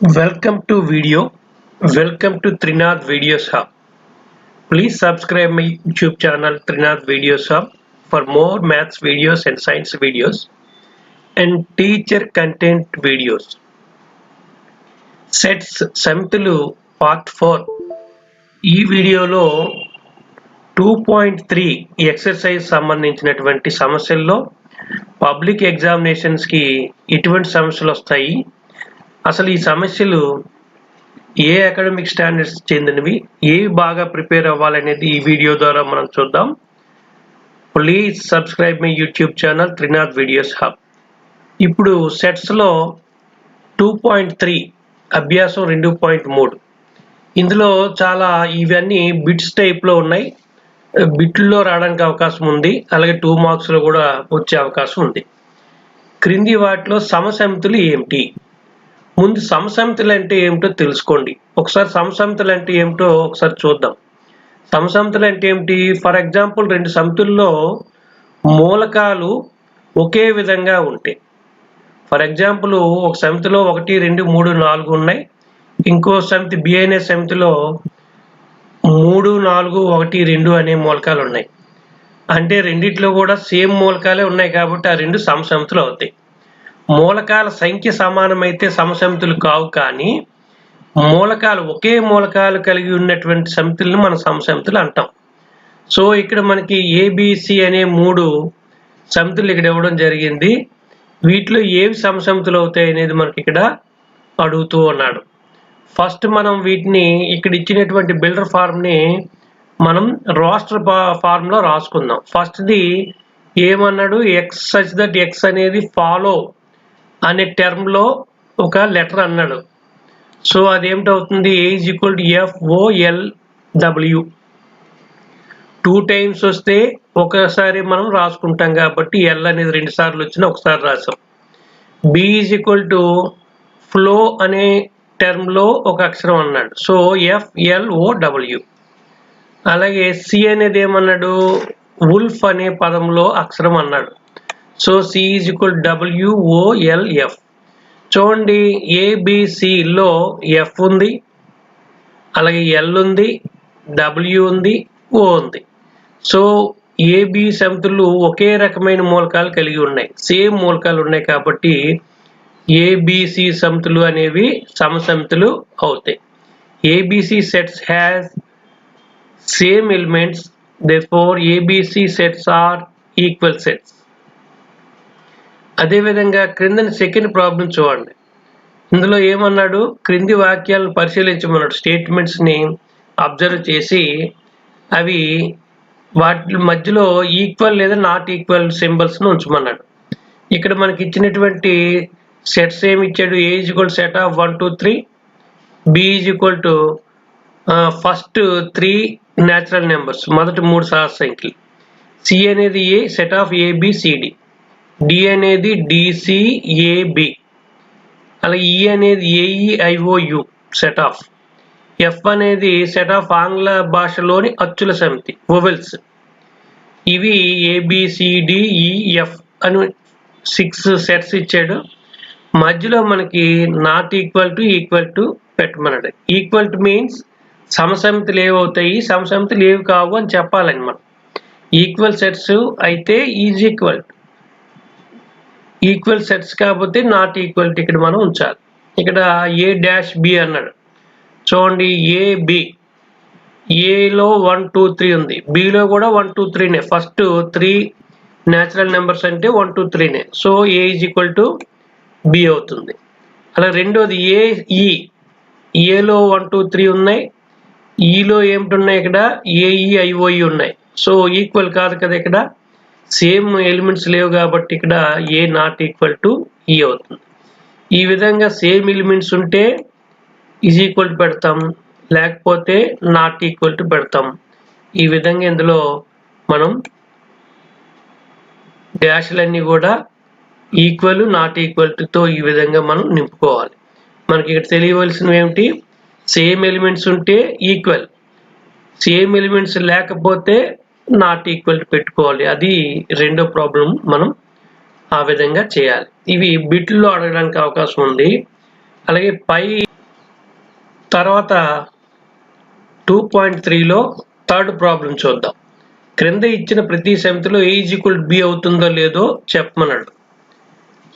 Welcome to video. Welcome to Trinath Videos Hub. Please subscribe my YouTube channel Trinath Videos Hub for more maths videos and science videos and teacher content videos. Sets సమితులు part 4 ఈ వీడియోలో 2.3 exercise సంబంధించినటువంటి సమస్యల్లో public examinations కి ఎటువంటి సమస్యలు వస్తాయి, అసలు ఈ సమస్యలు ఏ అకాడమిక్ స్టాండర్డ్స్ చెందినవి, ఏవి బాగా ప్రిపేర్ అవ్వాలనేది ఈ వీడియో ద్వారా మనం చూద్దాం. Please subscribe my YouTube channel Trinath videos hub. ఇప్పుడు సెట్స్లో 2.3 అభ్యాసం 2.3 ఇందులో చాలా ఇవన్నీ బిట్స్ టైప్లో ఉన్నాయి. బిట్లో రావడానికి అవకాశం ఉంది, అలాగే 2 మార్క్స్లో కూడా వచ్చే అవకాశం ఉంది. క్రింది వాటిలో సమసమితులు ఏమిటి? ముందు సమసమితులు అంటే ఏమిటో తెలుసుకోండి. ఒకసారి సమసమితులు అంటే ఏమిటో ఒకసారి చూద్దాం. సమసమితులు అంటే ఏమిటి? ఫర్ ఎగ్జాంపుల్, రెండు సమితుల్లో మూలకాలు ఒకే విధంగా ఉంటాయి. ఫర్ ఎగ్జాంపుల్, ఒక సమితిలో 1, 2, 3, 4 ఉన్నాయి. ఇంకో సమితి బి అనే సమితిలో 3, 4, 1, 2 అనే మూలకాలు ఉన్నాయి. అంటే రెండిట్లో కూడా సేమ్ మూలకాలే ఉన్నాయి కాబట్టి ఆ రెండు సమసమితులు అవుతాయి. మూలకాల సంఖ్య సమానమైతే సమసమితులు కావు, కానీ మూలకాలు ఒకే మూలకాలు కలిగి ఉన్నటువంటి సమితులను మనం సమసమితులు అంటాం. సో ఇక్కడ మనకి ఏబిసి అనే 3 సమితులు ఇక్కడ ఇవ్వడం జరిగింది. వీటిలో ఏవి సమసమితులు అవుతాయి అనేది మనకి ఇక్కడ అడుగుతూ ఉన్నాడు. ఫస్ట్ మనం వీటిని ఇక్కడ ఇచ్చినటువంటి బిల్డర్ ఫార్మ్ని మనం రోస్టర్ ఫార్మ్లో రాసుకుందాం. ఫస్ట్ది ఏమన్నాడు? ఎక్స్ సచ్ దట్ ఎక్స్ అనేది ఫాలో అనే టర్మ్లో ఒక లెటర్ అన్నాడు. సో అదేమిటవుతుంది? A is equal to FOLW. 2 times వస్తే ఒకసారి మనం రాసుకుంటాం కాబట్టి ఎల్ అనేది 2 సార్లు వచ్చినా ఒకసారి రాసాం. B is equal to flow అనే టర్మ్లో ఒక అక్షరం అన్నాడు. So FLOW. అలాగే సి అనేది ఏమన్నాడు? వుల్ఫ్ అనే పదంలో అక్షరం అన్నాడు. So C is equal WOLF. చూడండి, ఏబిసిలో ఎఫ్ ఉంది, అలాగే ఎల్ ఉంది, డబ్ల్యూ ఉంది, ఓ ఉంది. సో ఏబి సమితులు ఒకే రకమైన మూలకాలు కలిగి ఉన్నాయి, సేమ్ మూలకాలు ఉన్నాయి కాబట్టి ఏబిసి సమితులు అనేవి సమసమితులు అవుతాయి. ABC sets has same elements, therefore ABC sets are equal sets. అదేవిధంగా క్రిందని సెకండ్ ప్రాబ్లం చూడండి. ఇందులో ఏమన్నాడు? క్రింది వాక్యాలను పరిశీలించమన్నాడు. స్టేట్మెంట్స్ని అబ్జర్వ్ చేసి అవి వాటి మధ్యలో ఈక్వల్ లేదా నాట్ ఈక్వల్ సింబల్స్ను ఉంచమన్నాడు. ఇక్కడ మనకి ఇచ్చినటువంటి సెట్స్ ఏమి ఇచ్చాడు? A is equal set of 1, 2, 3. B is equal to first 3 natural numbers, మొదటి 3 సహజ సంఖ్యలు. సి అనేది a set of A B C D. D అనేది డిసిఏబి. అలాగే ఈ అనేది ఏఈఐఓయు సెట్ ఆఫ్. ఎఫ్ అనేది సెట్ ఆఫ్ ఆంగ్ల భాషలోని అచ్చుల సమితి, వొవెల్స్. ఇవి ABCDEF అని 6 సెట్స్ ఇచ్చాడు. మధ్యలో మనకి నాట్ ఈక్వల్ టు పెట్టమన్నాడు. ఈక్వల్ టు మీన్స్ సమసమితులు ఏవవుతాయి, సమసమితులు ఏవి కావు అని చెప్పాలని మనం. ఈక్వల్ సెట్స్ అయితే ఈజ్ ఈక్వల్ సెట్స్ కాకపోతే నాట్ ఈక్వల్ టు ఇక్కడ మనం ఉంచాలి. ఇక్కడ A-B అన్నాడు. చూడండి, ఏబి ఏలో 1, 2, 3 ఉంది, బిలో కూడా 1, 2, 3నే. ఫస్ట్ 3 న్యాచురల్ నెంబర్స్ అంటే 1, 2, 3నే. So A is equal to B అవుతుంది. అలా రెండోది ఏలో 1, 2, 3 ఉన్నాయి, ఈలో ఏమిటున్నాయి? ఇక్కడ ఏఈఐఓఈ ఉన్నాయి. సో ఈక్వల్ కాదు కదా, ఇక్కడ సేమ్ ఎలిమెంట్స్ లేవు కాబట్టి ఇక్కడ ఏ నాట్ ఈక్వల్ టు ఈ అవుతుంది. ఈ విధంగా సేమ్ ఎలిమెంట్స్ ఉంటే ఈజ్ ఈక్వల్ టు పెడతాం, లేకపోతే నాట్ ఈక్వల్ టు పెడతాం. ఈ విధంగా ఇందులో మనం డాష్లన్నీ కూడా ఈక్వల్, నాట్ ఈక్వల్ టుతో ఈ విధంగా మనం నింపుకోవాలి. మనకి ఇక్కడ తెలియవలసినవి ఏమిటి? సేమ్ ఎలిమెంట్స్ ఉంటే ఈక్వల్, సేమ్ ఎలిమెంట్స్ లేకపోతే నాట్ ఈక్వల్ టు పెట్టుకోవాలి. అది రెండో ప్రాబ్లం. మనం ఆ విధంగా చేయాలి. ఇవి బిట్లో అడగడానికి అవకాశం ఉంది. అలాగే పై తర్వాత 2.3లో థర్డ్ ప్రాబ్లం చూద్దాం. క్రింద ఇచ్చిన ప్రతి సమితిలో A = B అవుతుందో లేదో చెప్పమన్నాడు.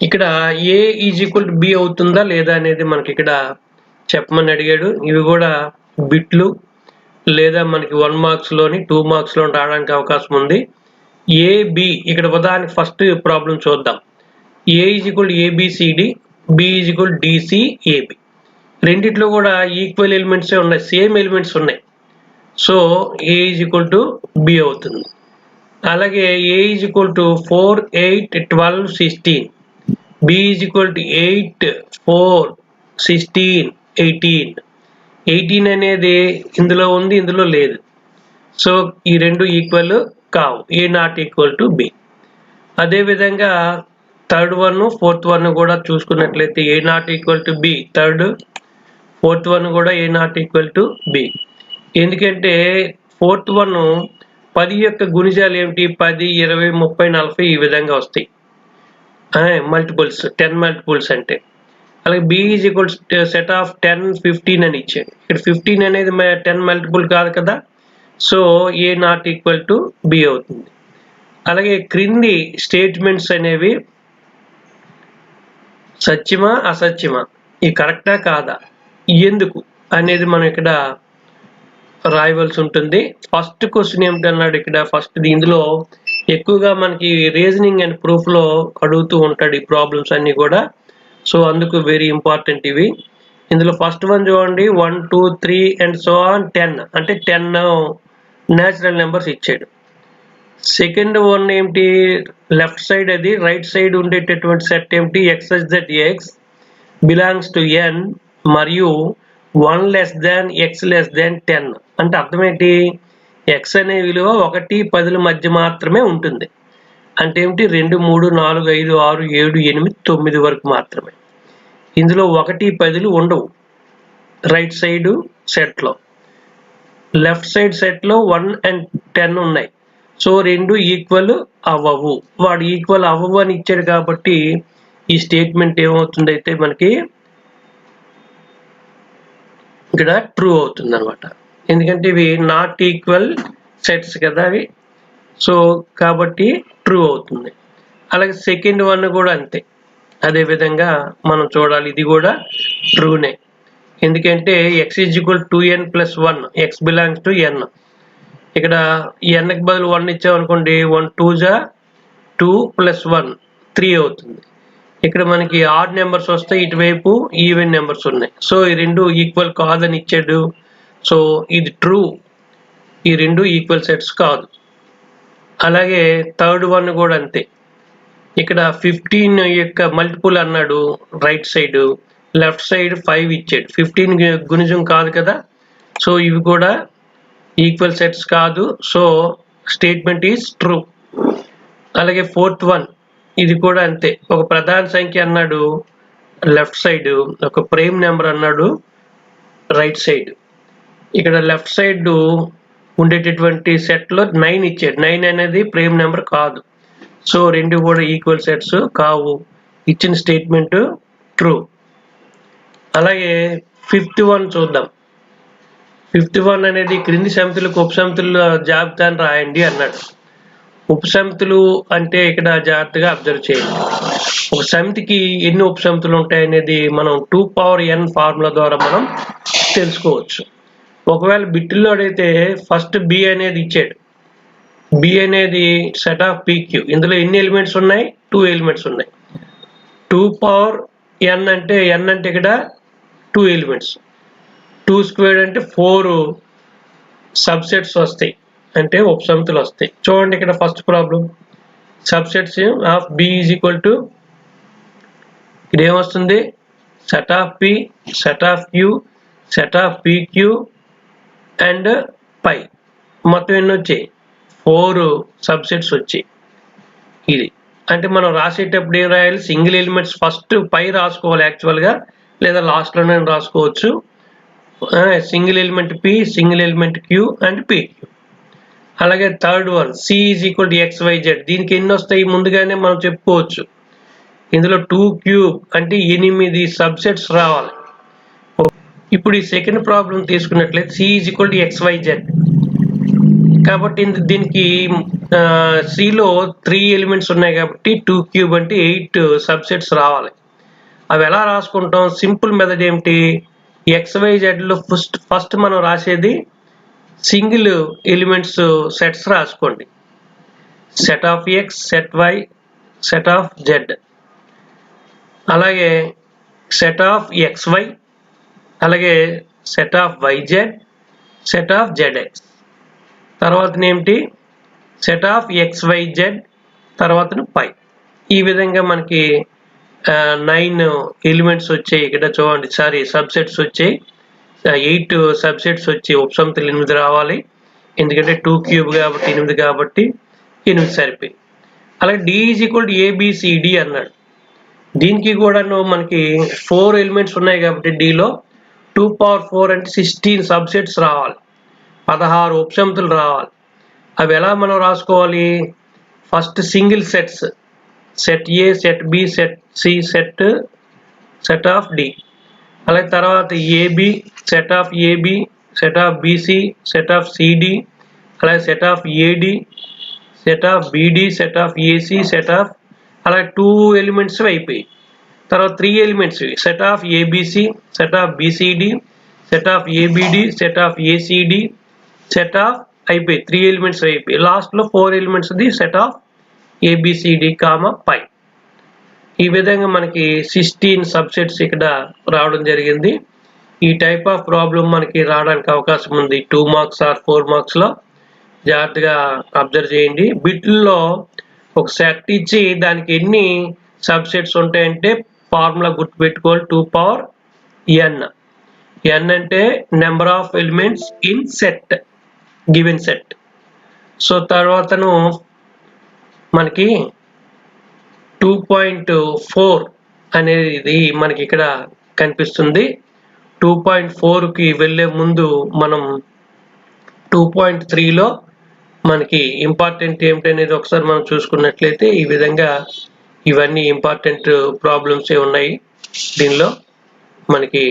ఇక్కడ A = B అవుతుందా లేదా అనేది మనకి ఇక్కడ చెప్పమని అడిగాడు. ఇవి కూడా బిట్లు లేదా మనకి 1 మార్క్స్లోని 2 మార్క్స్లో రావడానికి అవకాశం ఉంది. AB ఇక్కడ ఉదాహరణకి ఫస్ట్ ప్రాబ్లం చూద్దాం. A = ABCD, B = DCAB. రెండిట్లో కూడా ఈక్వల్ ఎలిమెంట్సే ఉన్నాయి, సేమ్ ఎలిమెంట్స్ ఉన్నాయి. సో A = B అవుతుంది. అలాగే A = 4, 8, 12, 16. B = 8, 4, 16, 18. 18 అనేది ఇందులో ఉంది, ఇందులో లేదు. సో ఈ రెండు ఈక్వల్ కావు. A ≠ B. అదేవిధంగా థర్డ్ వన్, ఫోర్త్ వన్ కూడా చూసుకున్నట్లయితే A ≠ B third, fourth one కూడా A ≠ B. ఎందుకంటే ఫోర్త్ వన్ 10 యొక్క గుణిజాలు ఏమిటి? 10, 20, 30, 40 ఈ విధంగా వస్తాయి. మల్టిపుల్స్ 10 మల్టిపుల్స్ అంటే. అలాగే B = సెట్ ఆఫ్ 10, 15 అని ఇచ్చాడు. ఇక్కడ 15 అనేది 10 మల్టిపుల్ కాదు కదా. సో A ≠ B అవుతుంది. అలాగే క్రింది స్టేట్మెంట్స్ అనేవి సత్యమా అసత్యమా, ఇది కరెక్టా కాదా, ఎందుకు అనేది మనం ఇక్కడ రాయవలసి ఉంటుంది. ఫస్ట్ క్వశ్చన్ ఏమిటన్నాడు ఇక్కడ? ఫస్ట్ ఇందులో ఎక్కువగా మనకి రీజనింగ్ అండ్ ప్రూఫ్లో అడుగుతూ ఉంటాడు ఈ ప్రాబ్లమ్స్ అన్నీ కూడా. సో అందుకు వెరీ ఇంపార్టెంట్ ఇవి. ఇందులో ఫస్ట్ వన్ చూడండి, 1, 2, 3 అండ్ సో ఆన్ 10 అంటే 10 న్యాచురల్ నెంబర్స్ ఇచ్చాడు. సెకండ్ వన్ ఏమిటి? లెఫ్ట్ సైడ్ అది, రైట్ సైడ్ ఉండేటటువంటి సెట్ ఏమిటి? X X belongs to N మరియు 1 < X 10 అంటే అర్థం ఏంటి? X అనే విలువ 1, 10ల మధ్య మాత్రమే ఉంటుంది. అంటే ఏమిటి? 2, 3, 4, 5, 6, 7, 8, 9 వరకు మాత్రమే. ఇందులో 1, 10లు ఉండవు రైట్ సైడ్ సెట్లో. లెఫ్ట్ సైడ్ సెట్లో 1 and 10 ఉన్నాయి. సో రెండు ఈక్వల్ అవ్వవు. వాడు ఈక్వల్ అవ్వవు అని ఇచ్చాడు కాబట్టి ఈ స్టేట్మెంట్ ఏమవుతుంది అయితే మనకి ఇక్కడ ట్రూ అవుతుంది అనమాట. ఎందుకంటే ఇవి నాట్ ఈక్వల్ సెట్స్ కదా అవి. సో కాబట్టి ట్రూ అవుతుంది. అలాగే సెకండ్ వన్ కూడా అంతే. అదే విధంగా మనం చూడాలి, ఇది కూడా ట్రూనే. ఎందుకంటే X = 2n + 1, X belongs to N. ఇక్కడ Nకి బదులు 1 ఇచ్చామనుకోండి, 1 2s 2 + 1 3 అవుతుంది. ఇక్కడ మనకి ఆడ్ నెంబర్స్ వస్తాయి, ఇటువైపు ఈవెన్ నెంబర్స్ ఉన్నాయి. సో ఈ రెండు ఈక్వల్ కాదని ఇచ్చాడు. సో ఇది ట్రూ, ఈ రెండు ఈక్వల్ సెట్స్ కాదు. అలాగే థర్డ్ వన్ కూడా అంతే. ఇక్కడ 15 యొక్క మల్టిపుల్ అన్నాడు రైట్ సైడ్, లెఫ్ట్ సైడ్ 5 ఇచ్చాడు. 15 గుణిజం కాదు కదా. సో ఇవి కూడా ఈక్వల్ సెట్స్ కాదు. So statement is true. అలాగే ఫోర్త్ వన్, ఇది కూడా అంతే. ఒక ప్రధాన సంఖ్య అన్నాడు లెఫ్ట్ సైడ్, ఒక ప్రైమ్ నెంబర్ అన్నాడు రైట్ సైడ్. ఇక్కడ లెఫ్ట్ సైడ్ ఉండేటటువంటి సెట్లో 9 ఇచ్చాడు. 9 అనేది ప్రైమ్ నెంబర్ కాదు. సో రెండు కూడా ఈక్వల్ సెట్స్ కావు. ఇచ్చిన స్టేట్మెంట్ ట్రూ. అలాగే ఫిఫ్త్ వన్ చూద్దాం. ఫిఫ్త్ వన్ అనేది క్రింది సమితులకు ఉపసమితుల జాబితాను రాయండి అన్నాడు. ఉపసమితులు అంటే ఇక్కడ జాగ్రత్తగా అబ్జర్వ్ చేయండి. ఒక సమితికి ఎన్ని ఉపసమితులు ఉంటాయి అనేది మనం 2n ఫార్ములా ద్వారా మనం తెలుసుకోవచ్చు. ఒకవేళ బిట్టుల్లో అడిగితే ఫస్ట్ B అనేది ఇచ్చాడు. B అనేది సెట్ ఆఫ్ PQ. ఇందులో ఎన్ని ఎలిమెంట్స్ ఉన్నాయి? 2 ఎలిమెంట్స్ ఉన్నాయి. 2n అంటే n అంటే ఇక్కడ 2 ఎలిమెంట్స్. 2² అంటే 4 సబ్సెట్స్ వస్తాయి, అంటే ఉపసమితులు వస్తాయి. చూడండి ఇక్కడ first problem, subsets of B = ఇది ఏమొస్తుంది? Set of P, set of Q, set of PQ and phi. మొత్తం ఎన్ని వచ్చాయి? 4 సబ్సెట్స్ వచ్చాయి. ఇది అంటే మనం రాసేటప్పుడు ఏం రాయాలి? సింగిల్ ఎలిమెంట్స్ ఫస్ట్ పై రాసుకోవాలి యాక్చువల్గా, లేదా లాస్ట్లోనే రాసుకోవచ్చు. Single element P, single element Q and PQ. అలాగే థర్డ్ వన్ C = XYZ. దీనికి ఎన్ని వస్తాయి ముందుగానే మనం చెప్పుకోవచ్చు. ఇందులో 2³ అంటే 8 సబ్సెట్స్ రావాలి. ఇప్పుడు ఈ సెకండ్ ప్రాబ్లం తీసుకున్నట్లయితే C is equal to XYZ. కాబట్టి దీనికి సిలో 3 ఎలిమెంట్స్ ఉన్నాయి కాబట్టి 2 క్యూబ్ అంటే 8 సబ్సెట్స్ రావాలి. అవి ఎలా రాసుకుంటాం? సింపుల్ మెథడ్ ఏమిటి? XYZలో ఫస్ట్ మనం రాసేది సింగిల్ ఎలిమెంట్స్ సెట్స్ రాసుకోండి. Set of X, set Y, set of Z. అలాగే సెట్ ఆఫ్ XY, అలాగే set of YZ, set of ZX. తర్వాత ఏమిటి? సెట్ ఆఫ్ XYZ, తర్వాత పై. ఈ విధంగా మనకి 9 ఎలిమెంట్స్ వచ్చాయి. ఇక్కడ చూడండి, సబ్సెట్స్ వచ్చాయి. 8 సబ్సెట్స్ వచ్చి ఉపసమితులు 8 రావాలి. ఎందుకంటే 2 క్యూబ్ కాబట్టి 8 కాబట్టి 8 సరిపోయి. అలాగే D is equal to ABCD అన్నాడు. దీనికి కూడా మనకి 4 ఎలిమెంట్స్ ఉన్నాయి కాబట్టి Dలో 2 పవర్ 4 అంటే 16 సబ్సెట్స్ రావాలి. 16 ఉపసమితులు రావాలి. అవి ఎలా మనం రాసుకోవాలి? First single sets, set A, set B, set C, set of D. అలాగే తర్వాత AB, set of AB, set of BC, set of CD, అలాగే set of AD, set of BD, set of AC, set of అలాగే 2 elements అయిపోయి. తర్వాత 3 elements, set of ABC, set of BCD, set of ABD, set of ACD, set of అయిపోయి 3 elements అయిపోయి. లాస్ట్లో 4 elements the set of ABCD, పై. ఈ విధంగా మనకి 16 subsets ఇక్కడ రావడం జరిగింది. ఈ టైప్ ఆఫ్ ప్రాబ్లం మనకి రావడానికి అవకాశం ఉంది 2 మార్క్స్ ఆర్ 4 మార్క్స్లో. జాగ్రత్తగా అబ్జర్వ్ చేయండి. బిట్లో ఒక సెట్ ఇచ్చి దానికి ఎన్ని సబ్సెట్స్ ఉంటాయంటే ఫార్ములా గుర్తుపెట్టుకోవాలి, 2 పవర్ n. n అంటే number of elements in set, given set. So తర్వాతను మనకి 2.4 అనేది మనకి ఇక్కడ కనిపిస్తుంది. 2.4కి వెళ్ళే ముందు మనం 2.3లో మనకి ఇంపార్టెంట్ ఏమిటనేది ఒకసారి మనం చూసుకున్నట్లయితే ఈ విధంగా ఇవన్నీ ఇంపార్టెంట్ ప్రాబ్లమ్స్ ఉన్నాయి. దీనిలో మనకి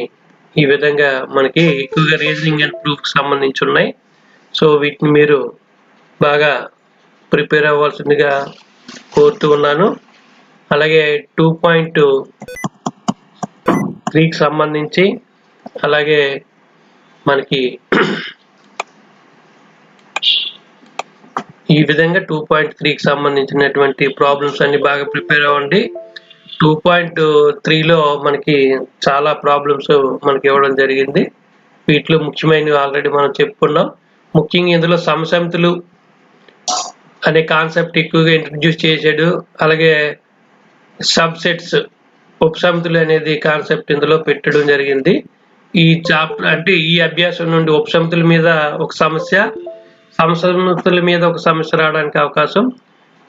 ఈ విధంగా మనకి ఎక్కువగా రీజనింగ్ అండ్ ప్రూఫ్కి సంబంధించి ఉన్నాయి. సో వీటిని మీరు బాగా ప్రిపేర్ అవ్వాల్సిందిగా కోరుతూ ఉన్నాను. అలాగే 2.3కి సంబంధించి అలాగే మనకి ఈ విధంగా 2.3కి సంబంధించినటువంటి ప్రాబ్లమ్స్ అన్ని బాగా ప్రిపేర్ అవ్వండి. 2.3లో మనకి చాలా ప్రాబ్లమ్స్ మనకి ఇవ్వడం జరిగింది. వీటిలో ముఖ్యమైనవి ఆల్రెడీ మనం చెప్పుకున్నాం. ముఖ్యంగా ఇందులో సమసమితులు అనే కాన్సెప్ట్ ఎక్కువగా ఇంట్రడ్యూస్ చేశాడు. అలాగే సబ్సెట్స్, ఉపసమితులు అనేది కాన్సెప్ట్ ఇందులో పెట్టడం జరిగింది. ఈ చాప్టర్ అంటే ఈ అభ్యాసం నుండి ఉపసమితుల మీద ఒక సమస్య, సమసమితుల మీద ఒక సమస్య రావడానికి అవకాశం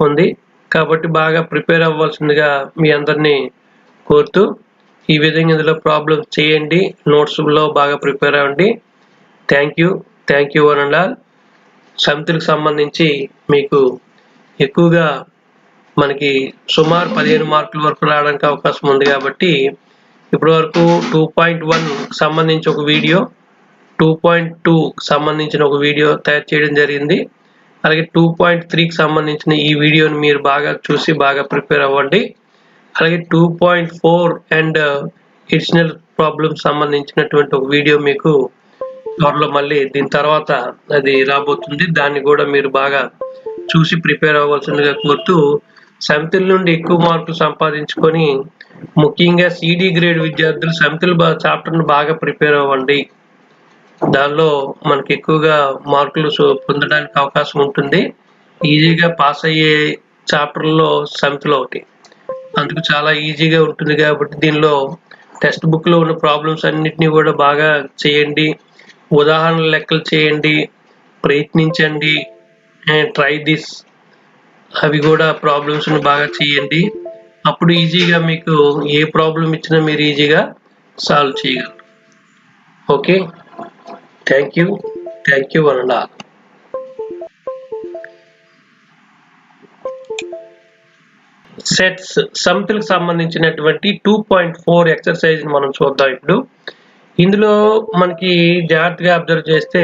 ఉంది. కాబట్టి బాగా ప్రిపేర్ అవ్వాల్సిందిగా మీ అందరినీ కోరుతూ ఈ విధంగా ఇందులో ప్రాబ్లమ్స్ చేయండి. నోట్స్లో బాగా ప్రిపేర్ అవ్వండి. Thank you one and all. సమితులకు సంబంధించి మీకు ఎక్కువగా మనకి సుమారు 15 మార్కుల వరకు రావడానికి అవకాశం ఉంది. కాబట్టి ఇప్పటి వరకు 2.1 సంబంధించి ఒక వీడియో, 2.2 సంబంధించిన ఒక వీడియో తయారు చేయడం జరిగింది. అలాగే 2.3కి సంబంధించిన ఈ వీడియోని మీరు బాగా చూసి బాగా ప్రిపేర్ అవ్వండి. అలాగే 2.4 అండ్ ఎడిషనల్ ప్రాబ్లమ్స్ సంబంధించినటువంటి ఒక వీడియో మీకు త్వరలో మళ్ళీ దీని తర్వాత అది రాబోతుంది. దాన్ని కూడా మీరు బాగా చూసి ప్రిపేర్ అవ్వాల్సిందిగా కోరుతూ సమితుల నుండి ఎక్కువ మార్కులు సంపాదించుకొని ముఖ్యంగా CD గ్రేడ్ విద్యార్థులు సమితుల చాప్టర్ను బాగా ప్రిపేర్ అవ్వండి. దానిలో మనకి ఎక్కువగా మార్కులు పొందడానికి అవకాశం ఉంటుంది. ఈజీగా పాస్ అయ్యే చాప్టర్లో సమితులు ఒకటి, అందుకు చాలా ఈజీగా ఉంటుంది. కాబట్టి దీనిలో టెక్స్ట్ బుక్లో ఉన్న ప్రాబ్లమ్స్ అన్నిటినీ కూడా బాగా చేయండి. ఉదాహరణ లెక్కలు చేయండి, ప్రయత్నించండి, ట్రై దిస్. అవి కూడా ప్రాబ్లమ్స్ని బాగా చేయండి. అప్పుడు ఈజీగా మీకు ఏ ప్రాబ్లం ఇచ్చినా మీరు ఈజీగా సాల్వ్ చేయగలరు. Okay, thank you one and all. Sets, సమితులకు సంబంధించినటువంటి 2.4 ఎక్సర్సైజ్ మనం చూద్దాం. ఇప్పుడు ఇందులో మనకి జాగ్రత్తగా అబ్జర్వ్ చేస్తే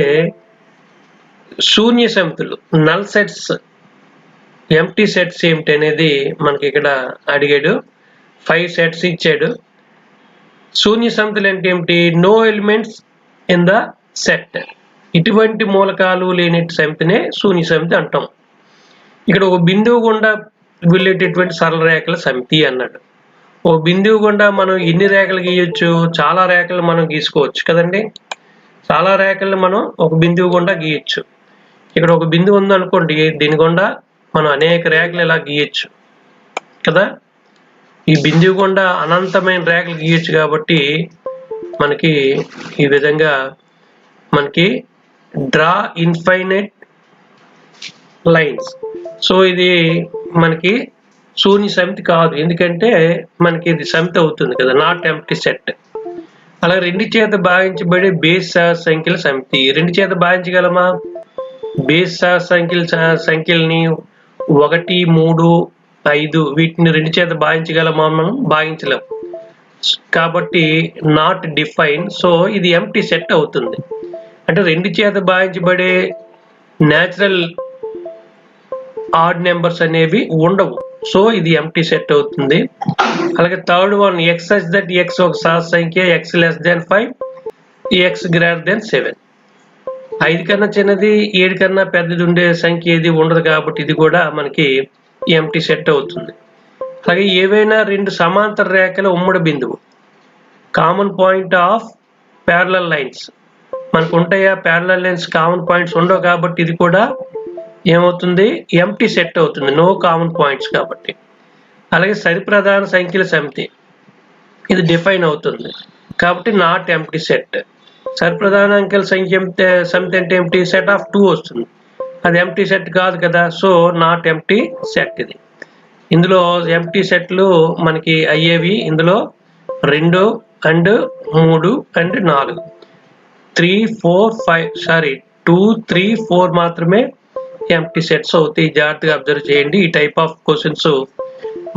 శూన్య సమితులు నల్ సెట్స్ ఎంటీ సెట్స్ ఏమిటి అనేది మనకి ఇక్కడ అడిగాడు. 5 సెట్స్ ఇచ్చాడు. శూన్య సమితులు అంటే ఏమిటి? No elements in the set. ఇటువంటి మూలకాలు లేని సమితినే శూన్య సమితి అంటాం. ఇక్కడ ఒక బిందువు గుండా వెళ్ళేటటువంటి సరళ రేఖల సమితి అన్నాడు. ఓ బిందువు గుండా మనం ఎన్ని రేఖలు గీయొచ్చు? చాలా రేఖలు మనం గీసుకోవచ్చు కదండి. చాలా రేఖలు మనం ఒక బిందువు గుండా గీయొచ్చు. ఇక్కడ ఒక బిందువు ఉందనుకోండి, దీని గుండా మనం అనేక రేఖలు ఇలా గీయొచ్చు కదా. ఈ బిందువు గుండా అనంతమైన రేఖలు గీయొచ్చు కాబట్టి మనకి ఈ విధంగా మనకి డ్రా ఇన్ఫైనైట్ లైన్స్. సో ఇది మనకి శూన్య సమితి కాదు, ఎందుకంటే మనకి ఇది సమితి అవుతుంది కదా, నాట్ ఎంప్టీ సెట్. అలా 2 చేత భాగించబడే బేస్ సంఖ్యల సమితి. 2 చేత భాగించగలమా? బేస్ సంఖ్యల్ని 1, 3, 5 వీటిని 2 చేత భాగించగలమా? మనం భాగించలేం కాబట్టి నాట్ డిఫైన్. సో ఇది ఎంప్టీ సెట్ అవుతుంది. అంటే 2 చేత భాగించబడే న్యాచురల్ ఆడ్ నెంబర్స్ అనేవి ఉండవు. సో ఇది ఎంప్టీ సెట్ అవుతుంది. అలాగే third one, X such that X ఒక సహజ సంఖ్య, X less than 5, X greater than 7. 5 కన్నా చిన్నది 7 కన్నా పెద్దది ఉండే సంఖ్య ఏది ఉండదు కాబట్టి ఇది కూడా మనకి ఎంప్టీ సెట్ అవుతుంది. అలాగే ఏవైనా 2 సమాంతర రేఖల ఉమ్మడి బిందువు, common point of parallel lines. మనకు ఉంటాయా ప్యారలల్ లైన్స్? కామన్ పాయింట్స్ ఉండవు కాబట్టి ఇది కూడా ఏమవుతుంది? ఎంప్టీ సెట్ అవుతుంది, నో కామన్ పాయింట్స్ కాబట్టి. అలాగే సరిప్రధాన సంఖ్యల సమితి, ఇది డిఫైన్ అవుతుంది కాబట్టి నాట్ ఎంప్టీ సెట్. సరిప్రధాన అంకెల సమితి అంటే ఏమిటి? సెట్ ఆఫ్ 2 వస్తుంది, అది ఎంప్టీ సెట్ కాదు కదా. సో నాట్ ఎంప్టీ సెట్ ఇది. ఇందులో ఎంప్టీ సెట్లు మనకి అయ్యేవి ఇందులో 2 అండ్ 3 అండ్ 4, 3, 4, 5 2, 3, 4 మాత్రమే ఎంప్టీ సెట్స్ అవుతాయి. జాగ్రత్తగా అబ్జర్వ్ చేయండి. ఈ టైప్ ఆఫ్ క్వశ్చన్స్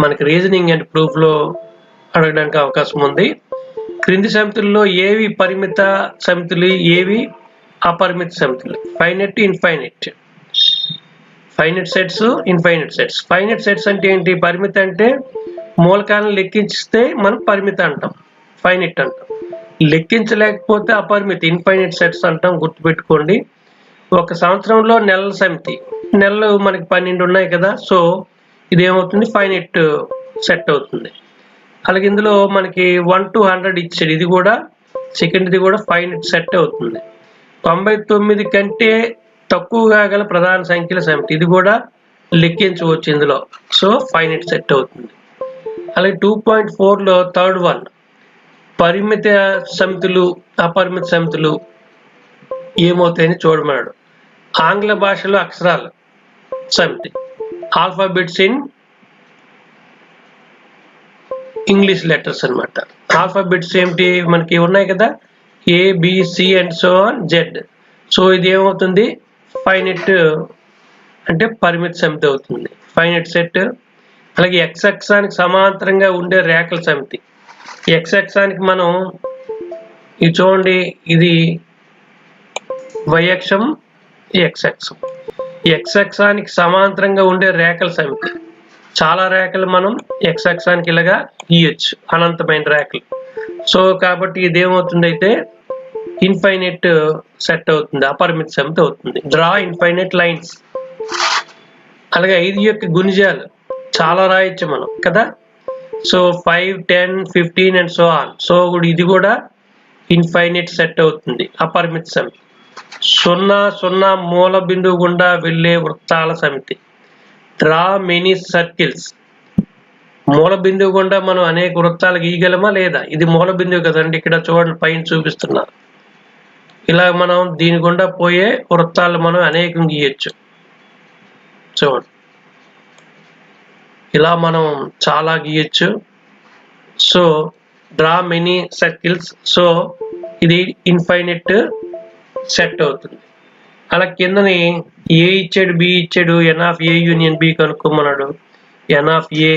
మనకి రీజనింగ్ అండ్ ప్రూఫ్ లో అడగడానికి అవకాశం ఉంది. క్రింది సమితుల్లో ఏవి పరిమిత సమితులు, ఏవి అపరిమిత సమితులు? Finite, infinite. Finite sets, infinite sets. Finite sets అంటే ఏంటి? పరిమిత అంటే మూలకాలను లెక్కించితే మనం పరిమిత అంటాం, ఫైనైట్ అంటాం. లెక్కించలేకపోతే అపరిమిత, ఇన్ఫైనైట్ సెట్స్ అంటాం. గుర్తుపెట్టుకోండి. ఒక సంవత్సరంలో నెలల సమితి, నెలలు మనకి 12 ఉన్నాయి కదా. సో ఇది ఏమవుతుంది? ఫైనైట్ సెట్ అవుతుంది. అలాగే ఇందులో మనకి 1 to 100 ఇచ్చాడు, ఇది కూడా సెకండ్ది కూడా ఫైనైట్ సెట్ అవుతుంది. 99 కంటే తక్కువగా గల ప్రధాన సంఖ్యల సమితి, ఇది కూడా లెక్కించవచ్చు ఇందులో. సో ఫైనైట్ సెట్ అవుతుంది. అలాగే 2.4లో థర్డ్ వన్, పరిమిత సమితులు అపరిమిత సమితులు ఏమవుతాయని చూడమన్నాడు. ఆంగ్ల భాషలో అక్షరాల సమితి, ఆల్ఫాబెట్స్ ఇన్ ఇంగ్లీష్ లెటర్స్ అన్నమాట. ఆల్ఫాబెట్స్ ఏమిటి? మనకి ఉన్నాయి కదా, A, B, C and so on Z. So ఇది ఏమవుతుంది? ఫైనైట్ అంటే పరిమిత సమితి అవుతుంది, ఫైనైట్ సెట్. అలాగే ఎక్స్ అక్షానికి సమాంతరంగా ఉండే రేఖల సమితి. ఎక్స్ అక్షానికి మనం ఇది చూడండి, ఇది y అక్షం, x అక్షం. x అక్షానికి సమాంతరంగా ఉండే రేఖల సమితి. చాలా రేఖలు మనం x అక్షానికి ఇలాగా గీయొచ్చు, అనంతమైన రేఖలు. సో కాబట్టి ఇదేమవుతుంది అయితే ఇన్ఫైనైట్ సెట్ అవుతుంది, అపరిమిత సమితి అవుతుంది. Draw infinite lines. అలాగే 5 యొక్క గుణిజాలు చాలా రాయొచ్చు మనం కదా. So 5, 10, 15 and so on. So ఇది కూడా ఇన్ఫైనైట్ సెట్ అవుతుంది, అపరిమిత సమితి. 0, 0 మూల బిందువు గుండా వెళ్ళే వృత్తాల సమితి. Draw many circles. మూల బిందువు గుండా మనం అనేక వృత్తాలు గీయగలమా లేదా? ఇది మూల బిందువు కదండి, ఇక్కడ చూడండి పైన చూపిస్తున్నా. ఇలా మనం దీని గుండా పోయే వృత్తాలు మనం అనేకం గీయొచ్చు. చూడండి, ఇలా మనం చాలా గీయొచ్చు. So draw many circles. So ఇది ఇన్ఫైనైట్ సెట్ అవుతుంది. అలా కిందని ఏ ఇచ్చాడు, బి ఇచ్చాడు, n of A union B కనుక్కోమన్నాడు. N of A